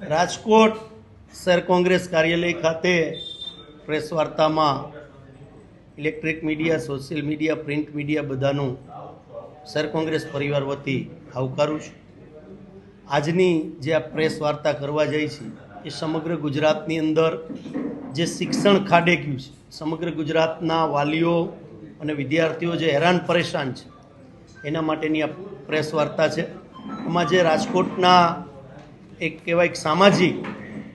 રાજકોટ શહેર કોંગ્રેસ કાર્યાલય ખાતે પ્રેસ વાર્તામાં electric media, social media, print media બધાનું શહેર કોંગ્રેસ પરિવાર વતી આવકારું છું. આજની જે આ પ્રેસ વાર્તા કરવા જાય છે એ સમગ્ર ગુજરાતની અંદર જે શિક્ષણ ખાડે ગયું છે, સમગ્ર ગુજરાતના વાલીઓ અને વિદ્યાર્થીઓ જે હેરાન પરેશાન છે એના માટેની આ પ્રેસ વાર્તા છે. એમાં જે રાજકોટના એક કહેવાય સામાજિક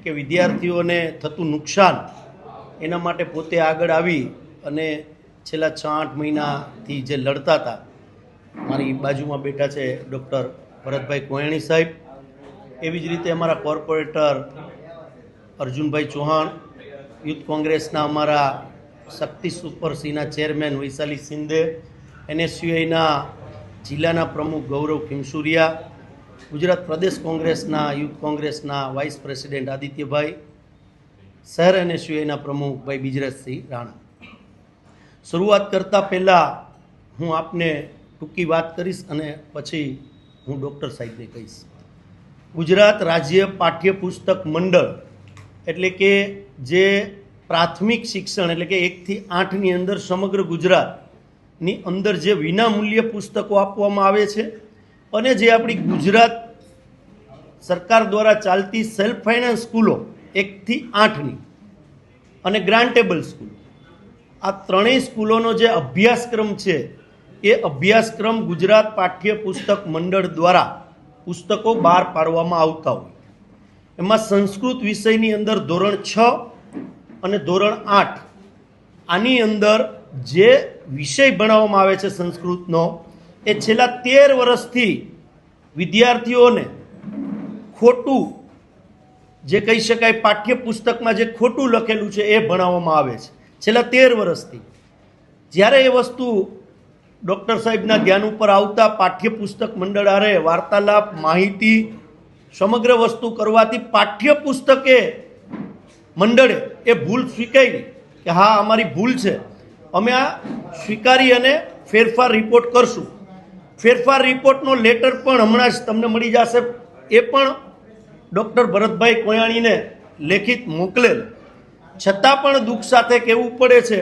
કે વિદ્યાર્થીઓને થતું નુકસાન એના માટે પોતે આગળ આવી અને છેલ્લા 6-8 મહિનાથી જે લડતા હતા, મારી બાજુમાં બેઠા છે ડૉક્ટર ભરતભાઈ કોયાણી સાહેબ, એવી જ રીતે અમારા કોર્પોરેટર અર્જુનભાઈ ચૌહાણ, યુથ કોંગ્રેસના અમારા શક્તિ સુપરસીના ચેરમેન વૈશાલી સિંધે, NSUIના જિલ્લાના પ્રમુખ ગૌરવ ખીમસુરિયા, ગુજરાત પ્રદેશ કોંગ્રેસના યુથ કોંગ્રેસના વાઇસ પ્રેસિડેન્ટ આદિત્યભાઈ, શહેર NSUIના પ્રમુખ ભાઈ બિજરાજસિંહ રાણા. શરૂઆત કરતાં પહેલાં હું આપને ટૂંકી વાત કરીશ અને પછી હું ડૉક્ટર સાહેબને કહીશ. ગુજરાત રાજ્ય પાઠ્યપુસ્તક મંડળ એટલે કે જે પ્રાથમિક શિક્ષણ એટલે કે 1 થી 8ની અંદર સમગ્ર ગુજરાતની અંદર જે વિનામૂલ્ય પુસ્તકો આપવામાં આવે છે અને જે આપણી ગુજરાત સરકાર દ્વારા ચાલતી સેલ્ફ ફાઇનાન્સ સ્કૂલો 1 થી 8ની અને ગ્રાન્ટેબલ સ્કૂલો, આ ત્રણેય સ્કૂલોનો જે અભ્યાસક્રમ છે એ અભ્યાસક્રમ ગુજરાત પાઠ્યપુસ્તક મંડળ દ્વારા પુસ્તકો બહાર પાડવામાં આવતા હોય. એમાં સંસ્કૃત વિષયની અંદર ધોરણ 6 અને ધોરણ 8 આની અંદર જે વિષય ભણાવવામાં આવે છે સંસ્કૃતનો, એ છેલ્લા 13 વર્ષથી વિદ્યાર્થીઓને ખોટું જે કહી શકાય પાઠ્યપુસ્તકમાં જે ખોટું લખેલું છે એ ભણાવવામાં આવે છે છેલ્લા 13 વર્ષથી. જ્યારે એ વસ્તુ ડૉક્ટર સાહેબના ધ્યાન ઉપર આવતા પાઠ્યપુસ્તક મંડળ આરે વાર્તાલાપ, માહિતી, સમગ્ર વસ્તુ કરવાથી પાઠ્યપુસ્તકે મંડળે એ ભૂલ સ્વીકારી કે હા અમારી ભૂલ છે, અમે આ સ્વીકારી અને ફેરફાર રિપોર્ટ કરશું. ફેરફાર રિપોર્ટનો લેટર પણ હમણાં જ તમને મળી જશે, એ પણ ડૉક્ટર ભરતભાઈ કોયાણીને લેખિત મોકલેલ. છતાં પણ દુઃખ સાથે કહેવું પડે છે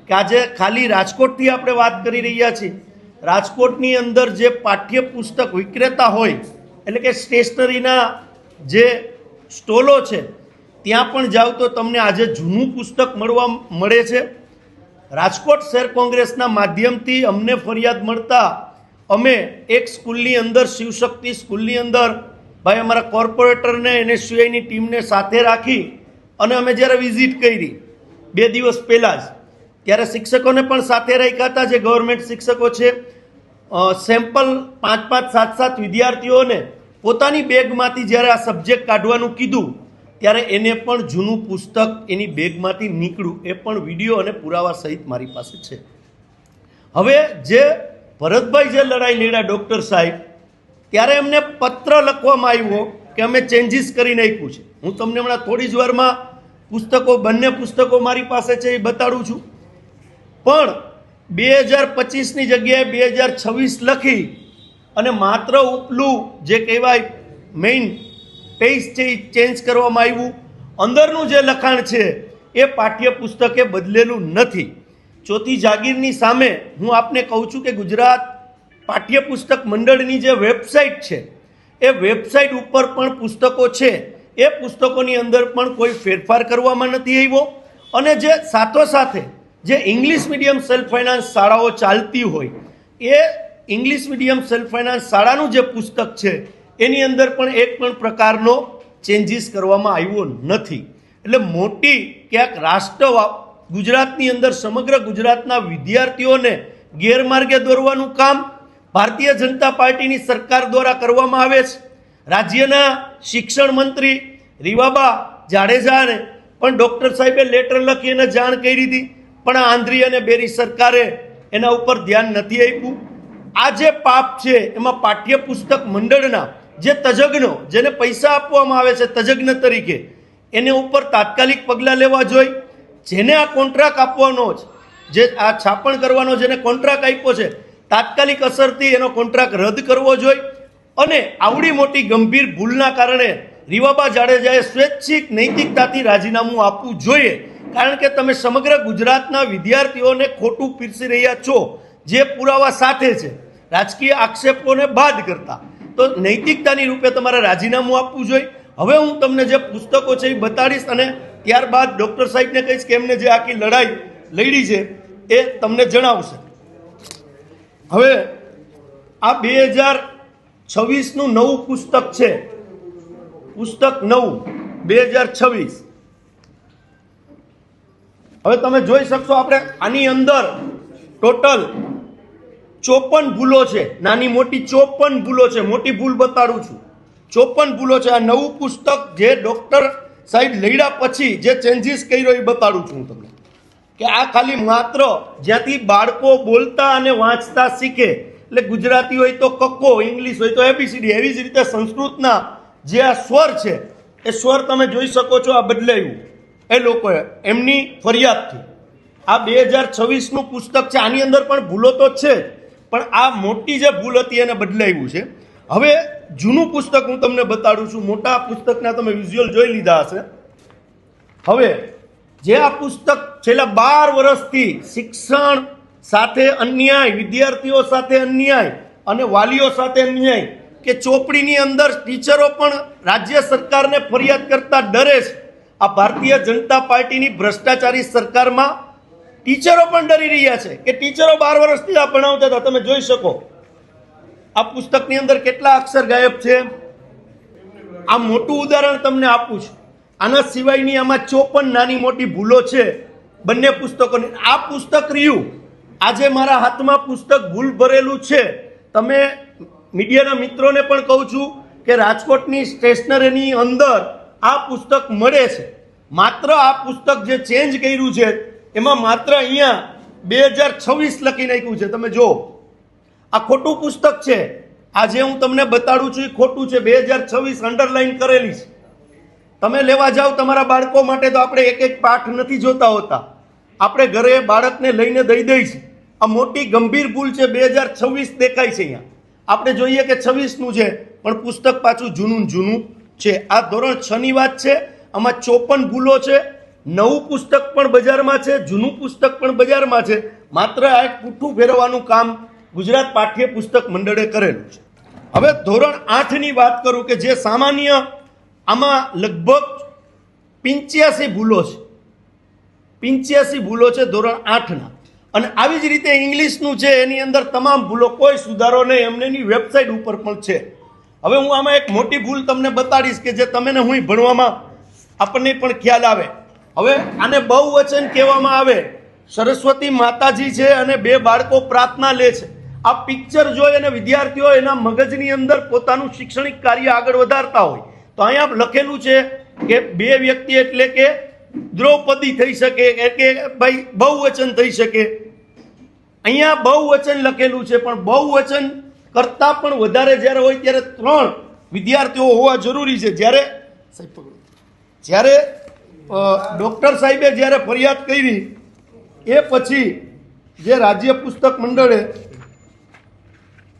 કે આજે ખાલી રાજકોટથી આપણે વાત કરી રહ્યા છીએ. રાજકોટની અંદર જે પાઠ્યપુસ્તક વિક્રેતા હોય એટલે કે સ્ટેશનરીના જે સ્ટોલો છે ત્યાં પણ જાઓ તો તમને આજે જૂનું પુસ્તક મળે છે. રાજકોટ શહેર કોંગ્રેસના માધ્યમથી અમને ફરિયાદ મળતા અમે એક સ્કૂલની અંદર, શિવશક્તિ સ્કૂલની અંદર ભાઈ અમારા કોર્પોરેટરને NSUIની ટીમને સાથે રાખી અને અમે જ્યારે વિઝિટ કરી 2 દિવસ પહેલાં જ, ત્યારે શિક્ષકોને પણ સાથે રાખ્યા હતા જે ગવર્મેન્ટ શિક્ષકો છે. સેમ્પલ 5-5, 7-7 વિદ્યાર્થીઓને પોતાની બેગમાંથી જ્યારે આ સબ્જેક્ટ કાઢવાનું કીધું ત્યારે એને પણ જૂનું પુસ્તક એની બેગમાંથી નીકળ્યું, એ પણ વિડીયો અને પુરાવા સહિત મારી પાસે છે. હવે જે ભરતભાઈ જે લડાઈ લડ્યા ડૉક્ટર સાહેબ, ત્યારે એમને પત્ર લખવામાં આવ્યો કે અમે ચેન્જીસ કરી નાખ્યું છે. હું તમને હમણાં થોડી જ વારમાં પુસ્તકો, બંને પુસ્તકો મારી પાસે છે એ બતાડું છું. પણ 2025ની જગ્યાએ 2026 લખી અને માત્ર ઉપલું જે કહેવાય મેઇન પેજ છે એ ચેન્જ કરવામાં આવ્યું. અંદરનું જે લખાણ છે એ પાઠ્યપુસ્તકે બદલેલું નથી. ચોથી જાગીરની સામે હું આપને કહું છું કે ગુજરાત પાઠ્યપુસ્તક મંડળની જે વેબસાઇટ છે એ વેબસાઇટ ઉપર પણ પુસ્તકો છે, એ પુસ્તકોની અંદર પણ કોઈ ફેરફાર કરવામાં નથી આવ્યો. અને જે સાથોસાથે જે ઇંગ્લિશ મીડિયમ સેલ્ફ ફાઇનાન્સ શાળાઓ ચાલતી હોય એ ઇંગ્લિશ મીડિયમ સેલ્ફ ફાઇનાન્સ શાળાનું જે પુસ્તક છે એની અંદર પણ એક પણ પ્રકારનો ચેન્જીસ કરવામાં આવ્યો નથી. એટલે મોટી ક્યાંક રાષ્ટ્ર ગુજરાતની અંદર સમગ્ર ગુજરાતના વિદ્યાર્થીઓને ગેરમાર્ગે દોરવાનું કામ ભારતીય જનતા પાર્ટીની સરકાર દ્વારા કરવામાં આવે છે. રાજ્યના શિક્ષણ મંત્રી રીવાબા જાડેજાને પણ ડૉક્ટર સાહેબે લેટર લખી અને જાણ કરી હતી, પણ આંધ્રી અને બેરી સરકારે એના ઉપર ધ્યાન નથી આપ્યું. આ જે પાપ છે એમાં પાઠ્યપુસ્તક મંડળના જે તજજ્ઞો, જેને પૈસા આપવામાં આવે છે તજજ્ઞ તરીકે, એને ઉપર તાત્કાલિક પગલાં લેવા જોઈએ. જેને આ કોન્ટ્રાક્ટ આપવાનો છે, જે આ છાપણ કરવાનો જેને કોન્ટ્રાક્ટ આપ્યો છે, તાત્કાલિક અસરથી એનો કોન્ટ્રાક્ટ રદ કરવો જોઈએ અને આવડી મોટી ગંભીર ભૂલના કારણે રીવાબા જાડેજાએ સ્વૈચ્છિક નૈતિકતાથી રાજીનામું આપવું જોઈએ, કારણ કે તમે સમગ્ર ગુજરાતના વિદ્યાર્થીઓને ખોટું પીરસી રહ્યા છો, જે પુરાવા સાથે છે, રાજકીય આક્ષેપોને બાદ કરતા. તો નૈતિકતાની રૂપે તમારે રાજીનામું આપવું જોઈએ. હવે હું તમને જે પુસ્તકો છે એ બતાડીશ અને ત્યારબાદ ડૉક્ટર સાહેબને કહીશ કે એમને જે આખી લડાઈ લડી છે એ તમને જણાવશે. હવે આ 2026નું નવું પુસ્તક છે, પુસ્તક નવું 2026. હવે તમે જોઈ શકશો, આપણે આની અંદર ટોટલ 54 ભૂલો છે, નાની મોટી 54 ભૂલો છે. મોટી ભૂલ બતાડું છું, 54 ભૂલો છે. આ નવું પુસ્તક જે ડૉક્ટર સાહેબ લડ્યા પછી જે ચેન્જીસ કર્યો એ બતાડું છું હું તમને, કે આ ખાલી માત્ર જ્યાંથી બાળકો બોલતા અને વાંચતા શીખે, એટલે ગુજરાતી હોય તો કક્કો, ઇંગ્લિશ હોય તો એબીસીડી, એવી જ રીતે સંસ્કૃતના જે આ સ્વર છે એ સ્વર તમે જોઈ શકો છો. આ બદલાયું એ લોકોએ એમની ફરિયાદથી. આ 2026નું પુસ્તક છે, આની અંદર પણ ભૂલો તો છે જ, પણ આ મોટી જે ભૂલ હતી એને બદલાવ્યું છે. હવે જૂનું પુસ્તક હું તમને બતાડું છું. મોટા પુસ્તકના તમે વિઝ્યુઅલ જોઈ લીધા હશે. હવે જે આ પુસ્તક છેલ્લા 12 વર્ષથી શિક્ષણ સાથે અન્યાય, વિદ્યાર્થીઓ સાથે અન્યાય અને વાલીઓ સાથે અન્યાય, કે ચોપડીની અંદર ટીચરો પણ રાજ્ય સરકારને ફરિયાદ કરતા ડરે છે. આ ભારતીય જનતા પાર્ટીની ભ્રષ્ટાચારી સરકારમાં ટીચરો પણ ડરી રહ્યા છે કે ટીચરો 12 વર્ષથી આ ભણાવતા હતા. તમે જોઈ શકો આ પુસ્તકની અંદર કેટલા અક્ષર ગાયબ છે. આ મોટું ઉદાહરણ તમને આપું છું. આના સિવાયની આમાં 54 નાની મોટી ભૂલો છે બંને પુસ્તકોની. આ પુસ્તક રહ્યું, આજે મારા હાથમાં પુસ્તક ભૂલ ભરેલું છે. તમે મીડિયાના મિત્રોને પણ કહું છું કે રાજકોટની સ્ટેશનરીની અંદર આ પુસ્તક મળે છે. માત્ર આ પુસ્તક જે ચેન્જ કર્યું છે એમાં માત્ર અહીંયા 2026 લખી નાખ્યું છે. તમે જો, આ ખોટું પુસ્તક છે. આજે હું તમને બતાડું છું એ ખોટું છે. 2026 અંડરલાઈન કરેલી છે. તમે લેવા જાઓ તમારા બાળકો માટે તો આપણે એક એક પાઠ નથી જોતા હોતા, આપણે ઘરે બાળકને લઈને દઈ દઈશું. આ મોટી ગંભીર ભૂલ છે. 2026 દેખાય છે અહીંયા. આપણે જોઈએ કે 26નું છે, પણ પુસ્તક પાછું જૂનું છે. આ ધોરણ 6ની વાત છે. આમાં 54 ભૂલો છે. નવું પુસ્તક પણ બજારમાં છે, જૂનું પુસ્તક પણ બજારમાં છે. માત્ર આ એક પુઠ્ઠું ફેરવવાનું કામ ગુજરાત પાઠ્ય પુસ્તક મંડળે કરેલું છે. હવે ધોરણ 8ની વાત કરું કે જે સામાન્ય, આમાં લગભગ 85 ભૂલો છે. 85 ભૂલો છે ધોરણ 8ના. અને આવી જ રીતે ઇંગ્લિશનું છે, એની અંદર તમામ ભૂલો, કોઈ સુધારો નહીં. એમની વેબસાઇટ ઉપર પણ છે. હવે હું આમાં એક મોટી ભૂલ તમને બતાડીશ કે જે તમે ને હું ભણવામાં આપણને પણ ખ્યાલ આવે. હવે આને બહુવચન કહેવામાં આવે. સરસ્વતી માતાજી છે અને 2 બાળકો પ્રાર્થના લે છે. આ પિક્ચર જોઈ અને વિદ્યાર્થીઓ એના મગજની અંદર પોતાનું શૈક્ષણિક કાર્ય આગળ વધારતા હોય તો અહીંયા લખેલું છે કે 2 વ્યક્તિ એટલે કે દ્રૌપદી થઈ શકે, કે ભાઈ બહુવચન થઈ શકે. અહીંયા બહુવચન લખેલું છે, પણ બહુવચન કરતાં પણ વધારે જ્યારે હોય ત્યારે 3 વિદ્યાર્થીઓ હોવા જરૂરી છે. જ્યારે ડૉક્ટર સાહેબે જ્યારે ફરિયાદ કરી એ પછી જે રાજ્ય પુસ્તક મંડળે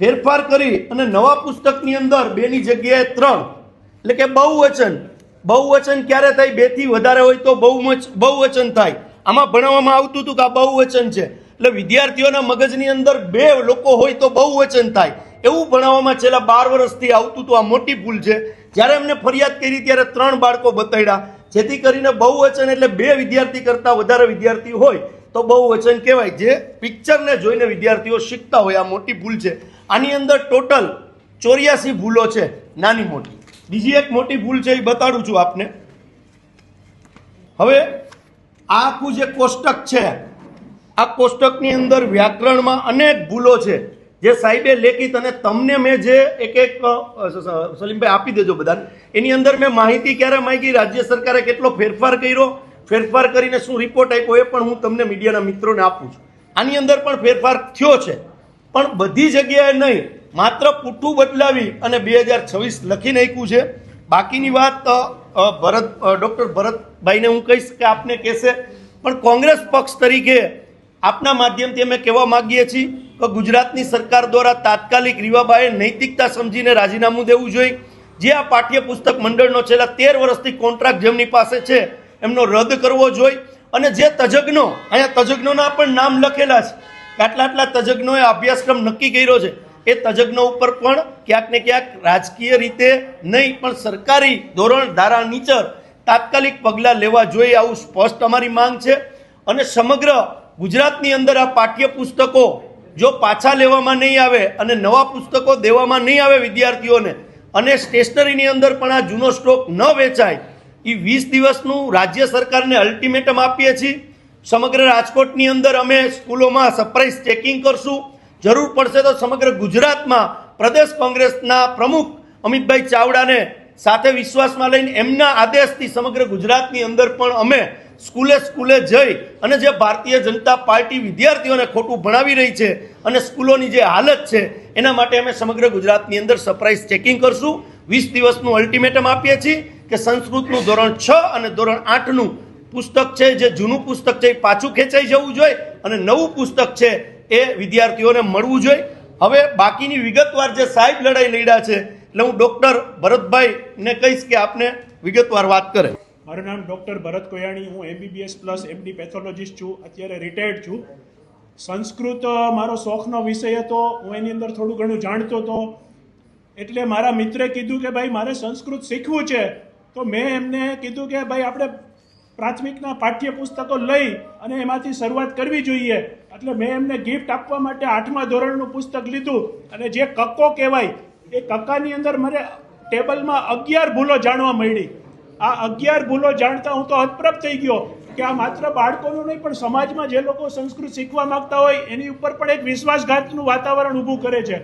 ફેરફાર કરી અને નવા પુસ્તકની અંદર 2ની જગ્યાએ 3, એટલે કે બહુવચન. બહુવચન ક્યારે થાય? 2 થી વધારે હોય તો બહુવચન થાય. આમાં ભણાવવામાં આવતું હતું કે આ બહુવચન છે, એટલે વિદ્યાર્થીઓના મગજની અંદર 2 લોકો હોય તો બહુવચન થાય એવું ભણાવવામાં છેલ્લા 12 વર્ષથી આવતું હતું. આ મોટી ભૂલ છે. જ્યારે એમને ફરિયાદ કરી ત્યારે 3 બાળકો બતાડ્યા, જેથી કરીને બહુવચન એટલે 2 વિદ્યાર્થી કરતાં વધારે વિદ્યાર્થી હોય તો બહુવચન કહેવાય. જે પિક્ચરને જોઈને વિદ્યાર્થીઓ શીખતા હોય, આ મોટી ભૂલ છે. આની અંદર ટોટલ 84 ભૂલો છે, નાની મોટી. બીજી એક મોટી ભૂલ છે એ બતાડું છું આપને. હવે આ આખું જે કોષ્ટક છે, આ કોષ્ટકની અંદર વ્યાકરણમાં અનેક ભૂલો છે જે સાહેબે લેખિત, અને તમને મેં જે એક સલીમભાઈ આપી દેજો બધાને. એની અંદર મેં માહિતી ક્યારે માંગી, રાજ્ય સરકારે કેટલો ફેરફાર કર્યો, ફેરફાર કરીને શું રિપોર્ટ આપ્યો એ પણ હું તમને મીડિયાના મિત્રોને આપું છું. આની અંદર પણ ફેરફાર થયો છે, પણ બધી જગ્યાએ નહીં. માત્ર પુઠ્ઠું બદલાવી અને 2026 લખી નાખ્યું છે. બાકીની વાત ડૉક્ટર ભરતભાઈને હું કહીશ કે આપને કહેશે. પણ કોંગ્રેસ પક્ષ તરીકે આપના માધ્યમથી અમે કહેવા માગીએ છીએ કે ગુજરાતની સરકાર દ્વારા તાત્કાલિક રીવાબાએ નૈતિકતા સમજીને રાજીનામું દેવું જોઈએ. જે આ પાઠ્યપુસ્તક મંડળનો છેલ્લા 13 વર્ષથી કોન્ટ્રાક્ટ જેમની પાસે છે એમનો રદ કરવો જોઈએ. અને જે તજજ્ઞો, અહીંયા તજજ્ઞોના પણ નામ લખેલા છે, આટલા તજજ્ઞોએ અભ્યાસક્રમ નક્કી કર્યો છે, એ તજજ્ઞો ઉપર પણ ક્યાંક ને ક્યાંક રાજકીય રીતે નહીં પણ સરકારી ધોરણ ધારા નીચર તાત્કાલિક પગલાં લેવા જોઈએ, આવું સ્પષ્ટ અમારી માંગ છે. અને સમગ્ર ગુજરાતની અંદર આ પાઠ્યપુસ્તકો જો પાછા લેવામાં નહીં આવે અને નવા પુસ્તકો દેવામાં નહીં આવે વિદ્યાર્થીઓને, અને સ્ટેશનરીની અંદર પણ આ જૂનો સ્ટોક ન વેચાય, એ 20 દિવસનું રાજ્ય સરકારને અલ્ટિમેટમ આપીએ છીએ. સમગ્ર રાજકોટની અંદર અમે સ્કૂલોમાં સરપ્રાઇઝ ચેકિંગ કરશું. જરૂર પડશે તો સમગ્ર ગુજરાતમાં પ્રદેશ કોંગ્રેસના પ્રમુખ અમિતભાઈ ચાવડાને સાથે વિશ્વાસમાં લઈને એમના આદેશથી સમગ્ર ગુજરાતની અંદર પણ અમે સ્કૂલે જઈ અને જે ભારતીય જનતા પાર્ટી વિદ્યાર્થીઓને ખોટું ભણાવી રહી છે અને સ્કૂલોની જે હાલત છે એના માટે અમે સમગ્ર ગુજરાતની અંદર સરપ્રાઇઝ ચેકિંગ કરશું. 20 દિવસનું અલ્ટિમેટમ આપીએ છીએ કે સંસ્કૃતનું ધોરણ 6 અને ધોરણ 8નું પુસ્તક છે, જે જૂનું પુસ્તક છે એ પાછું ખેંચાઈ જવું જોઈએ અને નવું પુસ્તક છે એ વિદ્યાર્થીઓને મળવું જોઈએ. હવે બાકીની વિગતવાર જે સાહેબ લડાઈ લડ્યા છે એટલે હું ડૉક્ટર ભરતભાઈને કહીશ કે આપને વિગતવાર વાત કરે. મારું નામ ડૉક્ટર ભરત કોયાણી, હું MBBS પ્લસ MD પેથોલોજીસ્ટ છું, અત્યારે રિટાયર્ડ છું. સંસ્કૃત મારો શોખનો વિષય હતો, હું એની અંદર થોડું ઘણું જાણતો હતો. એટલે મારા મિત્રે કીધું કે ભાઈ મારે સંસ્કૃત શીખવું છે, તો મેં એમને કીધું કે ભાઈ આપણે પ્રાથમિકના પાઠ્યપુસ્તકો લઈ અને એમાંથી શરૂઆત કરવી જોઈએ. એટલે મેં એમને ગિફ્ટ આપવા માટે 8મા ધોરણનું પુસ્તક લીધું અને જે કક્કો કહેવાય એ કક્કાની અંદર મને ટેબલમાં 11 ભૂલો જાણવા મળી. આ 11 ભૂલો જાણતા હું તો હતપ્રભ થઈ ગયો કે આ માત્ર બાળકોનું નહીં પણ સમાજમાં જે લોકો સંસ્કૃત શીખવા માંગતા હોય એની ઉપર પણ એક વિશ્વાસઘાતનું વાતાવરણ ઊભું કરે છે.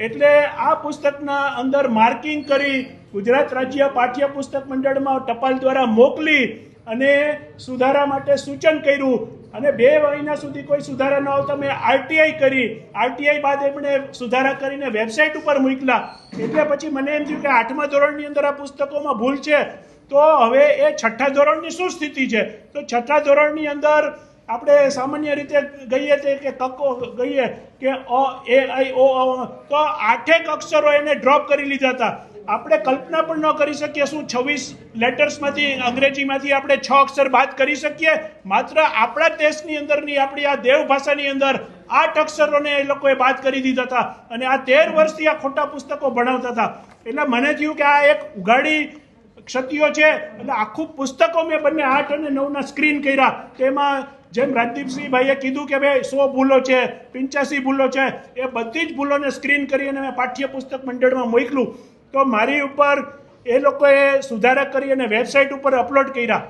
એટલે આ પુસ્તકના અંદર માર્કિંગ કરી ગુજરાત રાજ્ય પાઠ્યપુસ્તક મંડળમાં ટપાલ દ્વારા મોકલી અને સુધારા માટે સૂચન કર્યું. અને 2 મહિના સુધી કોઈ સુધારા ન આવતા મેં RTI કરી. RTI બાદ એમણે સુધારા કરીને વેબસાઇટ ઉપર મૂકલા. એટલે પછી મને એમ થયું કે 8મા ધોરણની અંદર આ પુસ્તકોમાં ભૂલ છે, તો હવે એ 6ઠ્ઠા ધોરણની શું સ્થિતિ છે? તો 6ઠ્ઠા ધોરણની અંદર આપણે સામાન્ય રીતે ગઈએ કે કક્કો ગઈએ કે અ એ આઈ ઓ, તો 8 અક્ષરો એને ડ્રોપ કરી લીધા હતા. આપણે કલ્પના પણ ન કરી શકીએ શું 26 લેટર્સમાંથી અંગ્રેજીમાંથી આપણે 6 અક્ષર બાદ કરી શકીએ? માત્ર આપણા દેશની અંદરની આપણી આ દેવ ભાષાની અંદર 8 અક્ષરોને એ લોકોએ બાદ કરી દીધા હતા અને આ 13 વર્ષથી આ ખોટા પુસ્તકો ભણાવતા હતા. એટલે મને થયું કે આ એક ઉઘાડી ક્ષતિઓ છે. એટલે આખું પુસ્તકો મેં બંને 8 અને 9ના સ્ક્રીન કર્યા. તેમાં જેમ રાજદીપસિંહભાઈએ કીધું કે ભાઈ 100 ભૂલો છે, 85 ભૂલો છે, એ બધી જ ભૂલોને સ્ક્રીન કરી અને મેં પાઠ્યપુસ્તક મંડળમાં મોકલું. તો મારી ઉપર એ લોકોએ સુધારા કરી અને વેબસાઇટ ઉપર અપલોડ કર્યા.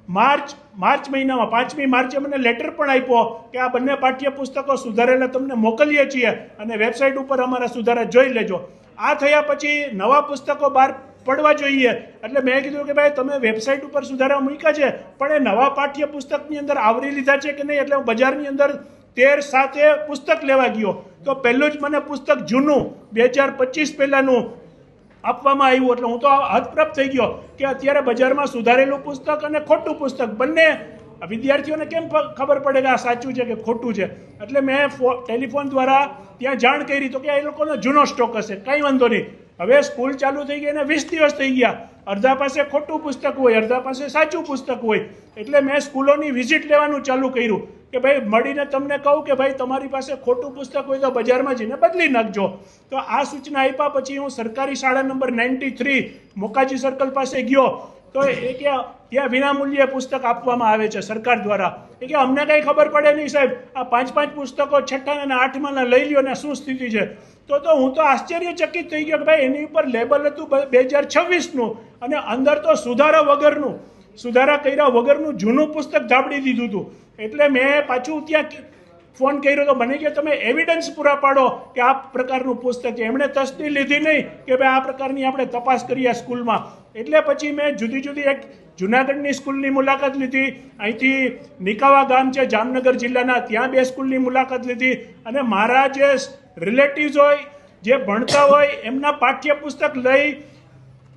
માર્ચ મહિનામાં 5મી માર્ચે મને લેટર પણ આપ્યો કે આ બંને પાઠ્યપુસ્તકો સુધારેલા તમને મોકલીએ છીએ અને વેબસાઇટ ઉપર અમારા સુધારા જોઈ લેજો. આ થયા પછી નવા પુસ્તકો બહાર પડવા જોઈએ. એટલે મેં કીધું કે ભાઈ તમે વેબસાઇટ ઉપર સુધારા મૂક્યા છે પણ એ નવા પાઠ્યપુસ્તકની અંદર આવરી લીધા છે કે નહીં? એટલે હું બજારની અંદર 13/7 પુસ્તક લેવા ગયો તો પહેલું જ મને પુસ્તક જૂનું 2025 પહેલાંનું આપવામાં આવ્યું. એટલે હું તો હતપ્રભ થઈ ગયો કે અત્યારે બજારમાં સુધારેલું પુસ્તક અને ખોટું પુસ્તક બંને વિદ્યાર્થીઓને કેમ ખબર પડે કે આ સાચું છે કે ખોટું છે? એટલે મેં ટેલિફોન દ્વારા ત્યાં જાણ કરી તો કે એ લોકોનો જૂનો સ્ટોક હશે, કંઈ વાંધો નહીં. હવે સ્કૂલ ચાલુ થઈ ગઈ અને 20 દિવસ થઈ ગયા. અડધા પાસે ખોટું પુસ્તક હોય, અડધા પાસે સાચું પુસ્તક હોય. એટલે મેં સ્કૂલોની વિઝિટ લેવાનું ચાલુ કર્યું કે ભાઈ મળીને તમને કહું કે ભાઈ તમારી પાસે ખોટું પુસ્તક હોય તો બજારમાં જઈને બદલી નાખજો. તો આ સૂચના આપ્યા પછી હું સરકારી શાળા નંબર 93 મોકાજી સર્કલ પાસે ગયો તો એ કે ત્યાં વિનામૂલ્યે પુસ્તક આપવામાં આવે છે સરકાર દ્વારા. એ કે અમને કંઈ ખબર પડે નહીં સાહેબ, આ 5 પુસ્તકો 6ઠ્ઠા અને 8માના લઈ લ્યો ને શું સ્થિતિ છે? તો હું તો આશ્ચર્યચકિત થઈ ગયો કે ભાઈ એની ઉપર લેબલ હતું 2026નું અને અંદર તો સુધારા કર્યા વગરનું જૂનું પુસ્તક ધાબડી દીધું હતું. એટલે મેં પાછું ત્યાં ફોન કર્યો તો મને કે તમે એવિડન્સ પૂરા પાડો કે આ પ્રકારનું પુસ્તક છે. એમણે તસ્દી લીધી નહીં કે ભાઈ આ પ્રકારની આપણે તપાસ કરીએ સ્કૂલમાં. એટલે પછી મેં જુદી એક જુનાગઢની સ્કૂલની મુલાકાત લીધી, અહીંથી નિકાવા ગામ છે જામનગર જિલ્લાના, ત્યાં 2 સ્કૂલની મુલાકાત લીધી અને મારા જે રિલેટિવ્સ હોય જે ભણતા હોય એમના પાઠ્યપુસ્તક લઈ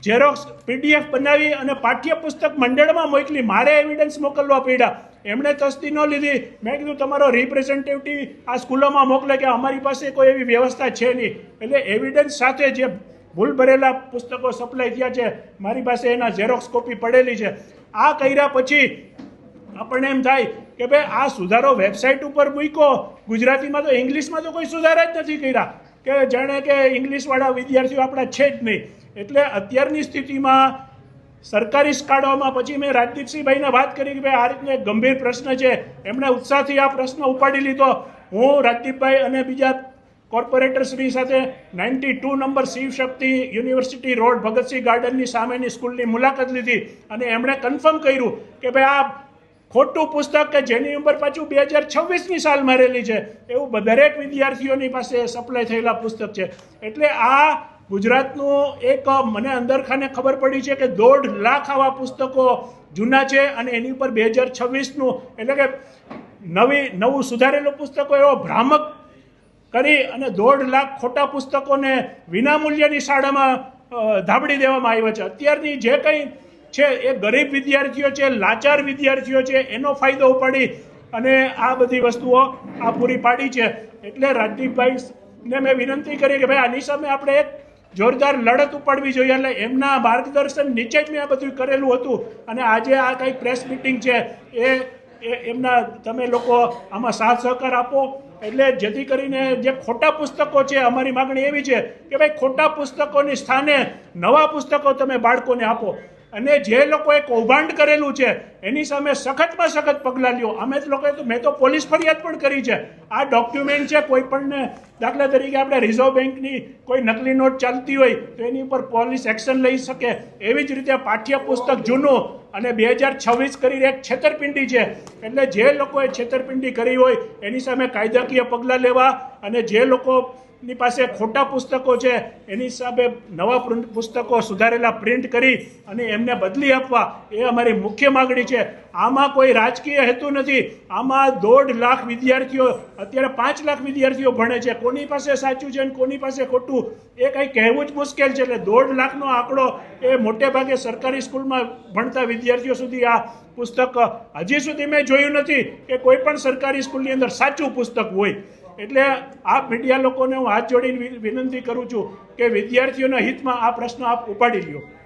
ઝેરોક્સ PDF બનાવી અને પાઠ્યપુસ્તક મંડળમાં મોકલી. મારે એવિડન્સ મોકલવા પડ્યા, એમણે તસ્દી ન લીધી. મેં કીધું તમારો રિપ્રેઝેન્ટેટિવ આ સ્કૂલોમાં મોકલે કે અમારી પાસે કોઈ એવી વ્યવસ્થા છે નહીં. એટલે એવિડન્સ સાથે જે ભૂલ ભરેલા પુસ્તકો સપ્લાય થયા છે. મારી પાસે એના ઝેરોક્સ કોપી પડેલી છે. આ કર્યા પછી આપણને એમ થાય કે ભાઈ આ સુધારો વેબસાઇટ ઉપર મૂક્યો, ગુજરાતીમાં તો ઇંગ્લિશમાં તો કોઈ સુધારા જ નથી કર્યા, કે જાણે કે ઇંગ્લિશવાળા વિદ્યાર્થીઓ આપણા છે જ નહીં. એટલે અત્યારની સ્થિતિમાં સરકારી શાળાઓમાં, પછી મેં રાજદીપસિંહભાઈને વાત કરી કે ભાઈ આ રીતનો એક ગંભીર પ્રશ્ન છે, એમણે ઉત્સાહથી આ પ્રશ્ન ઉપાડી લીધો. હું રાજદીપભાઈ અને બીજા કોર્પોરેટર શ્રી સાથે 92 number Shivshakti university road Bhagat Singh ગાર્ડનની સામેની સ્કૂલની મુલાકાત લીધી અને એમણે કન્ફર્મ કર્યું કે ભાઈ આ ખોટું પુસ્તક કે જેની ઉંમર પાછું 2026ની સાલ મારેલી છે એવું દરેક વિદ્યાર્થીઓની પાસે સપ્લાય થયેલા પુસ્તક છે. એટલે આ ગુજરાતનું એક મને અંદરખાને ખબર પડી છે કે 1.5 લાખ આવા પુસ્તકો જૂના છે અને એની ઉપર 2026નું એટલે કે નવું સુધારેલું પુસ્તકો એવો ભ્રામક કરી અને 1.5 લાખ ખોટા પુસ્તકોને વિનામૂલ્યની શાળામાં ધાબડી દેવામાં આવ્યા છે. અત્યારની જે કંઈ છે એ ગરીબ વિદ્યાર્થીઓ છે, લાચાર વિદ્યાર્થીઓ છે, એનો ફાયદો ઉપાડી અને આ બધી વસ્તુઓ આ પૂરી પાડી છે. એટલે રાજદીપભાઈને મેં વિનંતી કરી કે ભાઈ આની સામે આપણે એક જોરદાર લડત ઉપાડવી જોઈએ. એટલે એમના માર્ગદર્શન નીચે જ મેં આ બધું કરેલું હતું અને આજે આ કંઈક પ્રેસ મિટિંગ છે એ એમના તમે લોકો આમાં સાથ સહકાર આપો. એટલે જેથી કરીને જે ખોટા પુસ્તકો છે, અમારી માગણી એવી છે કે ભાઈ ખોટા પુસ્તકોની સ્થાને નવા પુસ્તકો તમે બાળકોને આપો અને જે લોકોએ કૌભાંડ કરેલું છે એની સામે સખતમાં સખત પગલાં લ્યો. અમે જ લોકોએ તો મેં તો પોલીસ ફરિયાદ પણ કરી છે. આ ડોક્યુમેન્ટ છે, કોઈ પણને દાખલા તરીકે આપણે રિઝર્વ બેંકની કોઈ નકલી નોટ ચાલતી હોય તો એની ઉપર પોલીસ એક્શન લઈ શકે. એવી જ રીતે પાઠ્યપુસ્તક જૂનું અને 2026 કરીને એક છેતરપિંડી છે. એટલે જે લોકોએ છેતરપિંડી કરી હોય એની સામે કાયદાકીય પગલાં લેવા અને જે લોકોની પાસે ખોટા પુસ્તકો છે એની સામે નવા પુસ્તકો સુધારેલા પ્રિન્ટ કરી અને એમને બદલી આપવા એ અમારી મુખ્ય માગણી છે. આમાં કોઈ રાજકીય હેતુ નથી. આમાં 1.5 લાખ વિદ્યાર્થીઓ, અત્યારે 5 લાખ વિદ્યાર્થીઓ ભણે છે. કોની પાસે સાચું છે અને કોની પાસે ખોટું એ કંઈ કહેવું જ મુશ્કેલ છે. એટલે 1.5 લાખનો આંકડો એ મોટે ભાગે સરકારી સ્કૂલમાં ભણતા વિદ્યાર્થીઓ સુધી આ પુસ્તક હજી સુધી મેં જોયું નથી કે કોઈ પણ સરકારી સ્કૂલની અંદર સાચું પુસ્તક હોય. એટલે આપ મીડિયા લોકોને હું હાથ જોડીને વિનંતી કરું છું કે વિદ્યાર્થીઓના હિતમાં આ પ્રશ્ન આપ ઉપાડી લ્યો.